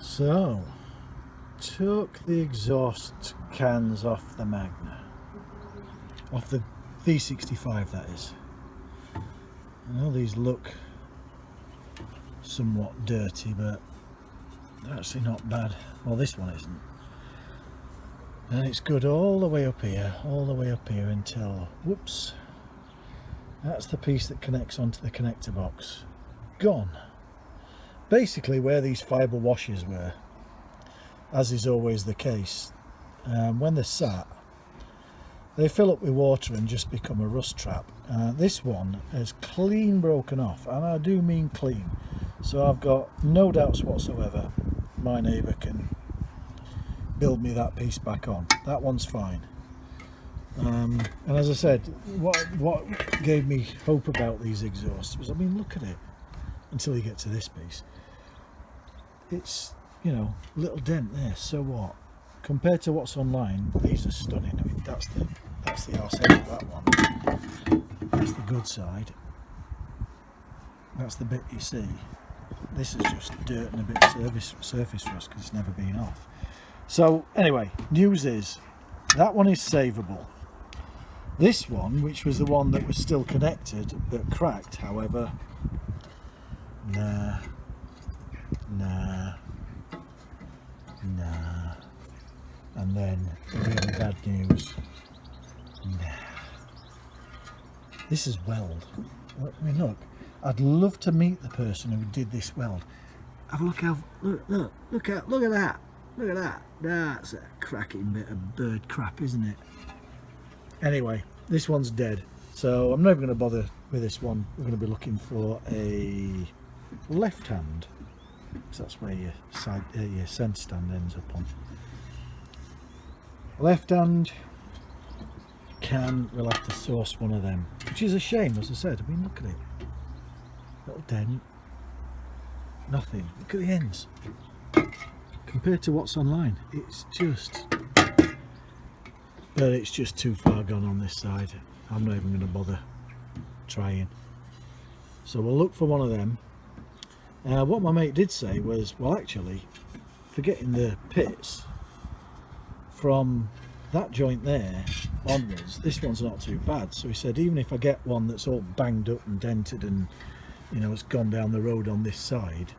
So, took the exhaust cans off the Magna, off the V65 that is. I know these look somewhat dirty, but they're actually not bad. Well, this one isn't. And it's good all the way up here until, whoops, that's the piece that connects onto the connector box. Gone. Basically where these fibre washers were, as is always the case, when they're sat, they fill up with water and just become a rust trap. This one is clean broken off, and I do mean clean. So I've got no doubts whatsoever my neighbour can build me that piece back on. That one's fine. And as I said, what gave me hope about these exhausts was, I mean, look at it until you get to this piece. It's, you know, little dent there, so what? Compared to what's online, these are stunning. I mean, that's the arse end of that one. That's the good side. That's the bit you see. This is just dirt and a bit of surface rust because it's never been off. So anyway, news is that one is savable. This one, which was the one that was still connected that cracked, however, nah. And then the really bad news, nah. This is weld. I mean, look, I'd love to meet the person who did this weld. Have a look how, look at that. Look at that. That's a cracking bit of bird crap, isn't it? Anyway, this one's dead. So I'm never going to bother with this one. We're going to be looking for a left hand. So that's where your send stand ends up on. Left hand can, we'll have to source one of them, which is a shame, as I said. I mean, look at it. Little dent. Nothing. Look at the ends. Compared to what's online, it's just, but it's just too far gone on this side. I'm not even going to bother trying. So we'll look for one of them. What my mate did say was, well, actually, forgetting the pits, from that joint there onwards, this one's not too bad. So he said, even if I get one that's all banged up and dented and, you know, it's gone down the road on this side,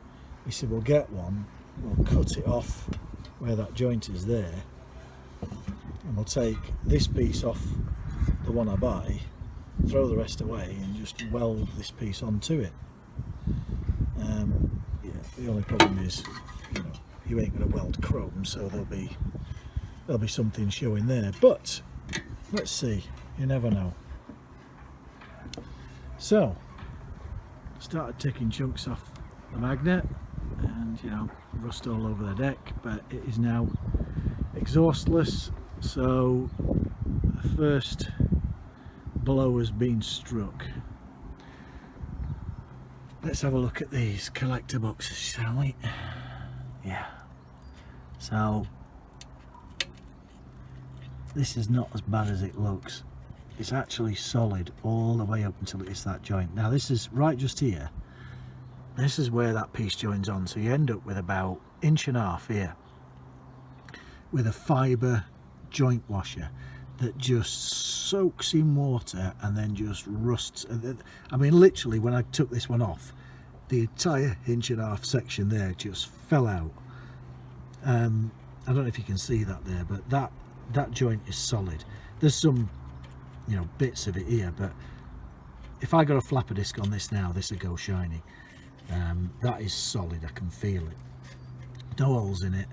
he said, we'll get one, we'll cut it off where that joint is there, and we'll take this piece off the one I buy, throw the rest away, and just weld this piece onto it. Yeah, the only problem is, you know, you ain't going to weld chrome, so there'll be something showing there. But let's see, you never know. So started taking chunks off the Magna, and you know, rust all over the deck, but it is now exhaustless. So the first blow has been struck. Let's have a look at these collector boxes, shall we? Yeah. So this is not as bad as it looks. It's actually solid all the way up until it hits that joint. Now this is right just here. This is where that piece joins on. So you end up with about 1.5 inches here with a fibre joint washer that just soaks in water and then just rusts. I mean, literally, when I took this one off, the entire 1.5 inch section there just fell out. I don't know if you can see that there, but that joint is solid. There's some, you know, bits of it here, but if I got a flapper disc on this now, this would go shiny. That is solid. I can feel it. No holes in it.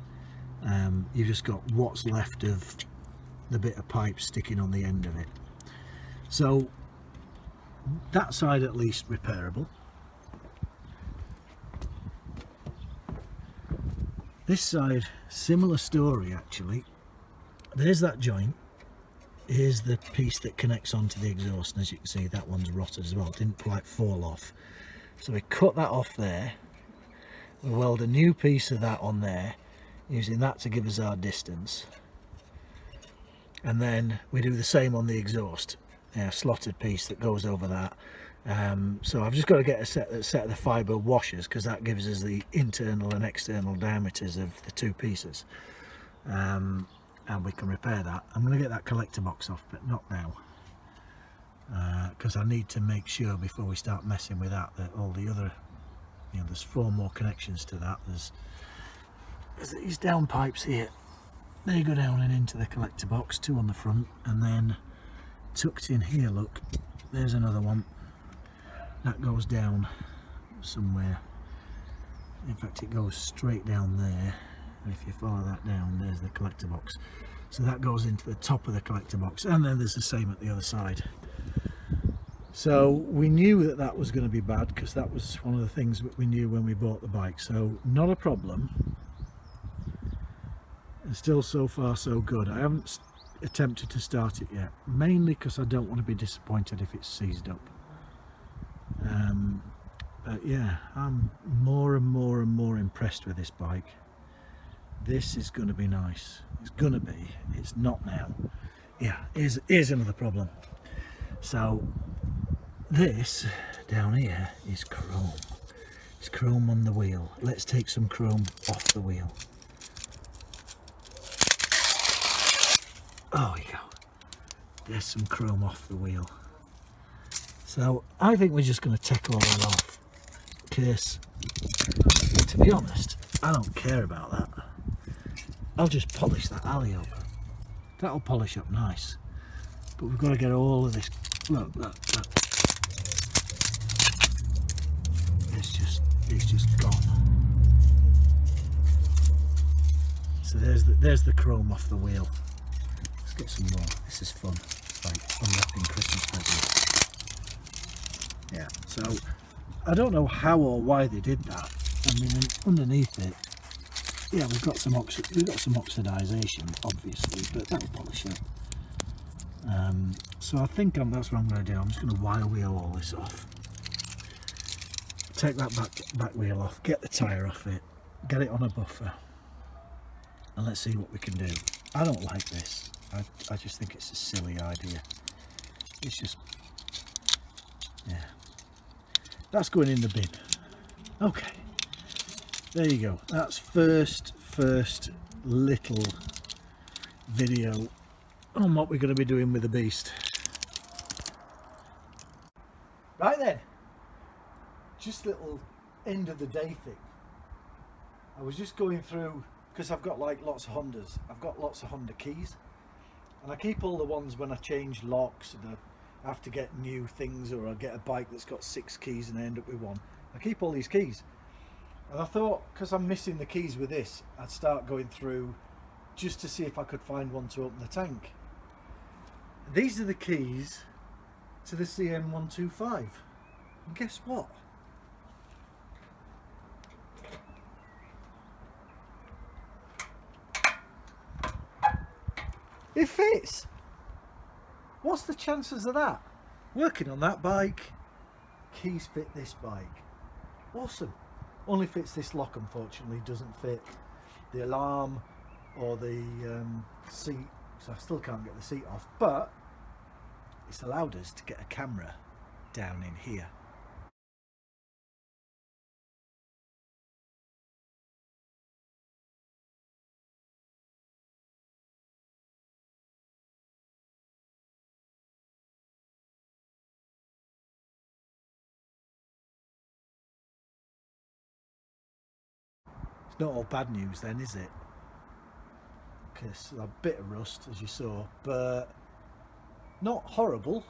You've just got what's left of the bit of pipe sticking on the end of it. So that side at least repairable. This side, similar story actually. There's that joint. Here's the piece that connects onto the exhaust, and as you can see, that one's rotted as well. It didn't quite fall off. So we cut that off there. We weld a new piece of that on there, using that to give us our distance. And then we do the same on the exhaust. A slotted piece that goes over that, So I've just got to get a set of the fibre washers, because that gives us the internal and external diameters of the two pieces, and we can repair that. I'm going to get that collector box off, but not now, because I need to make sure before we start messing with that all the other, there's 4 more connections to that. There's these down pipes here, they go down and into the collector box, 2 on the front, and then tucked in here, look, there's another one that goes down somewhere. In fact, it goes straight down there, and if you follow that down, there's the collector box. So that goes into the top of the collector box, and then there's the same at the other side. So we knew that that was going to be bad, because that was one of the things that we knew when we bought the bike. So not a problem, and still so far so good. I haven't attempted to start it yet, mainly because I don't want to be disappointed if it's seized up. But yeah, I'm more and more impressed with this bike. This is going to be nice. It's going to be. It's not now. Yeah, here's another problem. So this down here is chrome. It's chrome on the wheel. Let's take some chrome off the wheel. Oh, we go. There's some chrome off the wheel. So I think we're just going to take all that off, because to be honest, I don't care about that. I'll just polish that alley up. That'll polish up nice. But we've got to get all of this. Look. It's just gone. So there's the chrome off the wheel. Let's get some more. This is fun. It's like unwrapping Christmas presents. Yeah, so I don't know how or why they did that. I mean, underneath it, yeah, we've got some oxidization, obviously, but that'll polish it. So I think that's what I'm going to do. I'm just going to wire wheel all this off. Take that back wheel off, get the tyre off it, get it on a buffer, and let's see what we can do. I don't like this. I just think it's a silly idea. It's just, yeah. That's going in the bin. Okay, there you go. That's first little video on what we're going to be doing with the beast. Right then, just a little end of the day thing. I was just going through, because I've got like lots of Hondas. I've got lots of Honda keys, and I keep all the ones when I change locks and I have to get new things, or I get a bike that's got 6 keys and I end up with 1. I keep all these keys, and I thought, because I'm missing the keys with this, I'd start going through just to see if I could find one to open the tank. These are the keys to the CM125, and guess what? It fits. What's the chances of that? Working on that bike, keys fit this bike. Awesome. Only fits this lock, unfortunately. Doesn't fit the alarm or the seat, so I still can't get the seat off, but it's allowed us to get a camera down in here. It's not all bad news then, is it? Because a bit of rust, as you saw, but not horrible.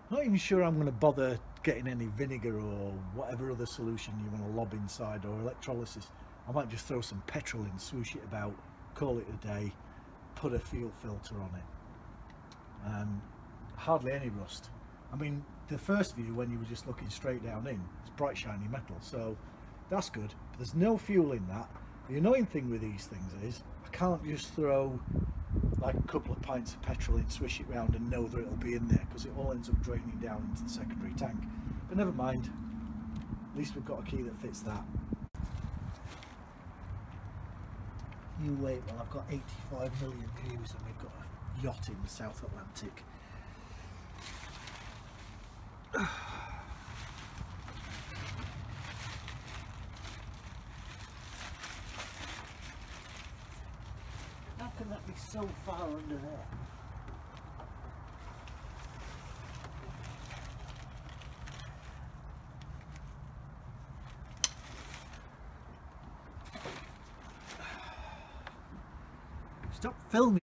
Not even sure I'm going to bother getting any vinegar or whatever other solution you want to lob inside, or electrolysis. I might just throw some petrol in, swoosh it about, call it a day, put a fuel filter on it. Hardly any rust. I mean, the first view when you were just looking straight down in, it's bright shiny metal, so that's good. But there's no fuel in that. The annoying thing with these things is I can't just throw like a couple of pints of petrol in, swish it round and know that it'll be in there, because it all ends up draining down into the secondary tank. But never mind, at least we've got a key that fits that. You wait while I've got 85 million views and we've got a yacht in the South Atlantic. can that be so far under there? Stop filming.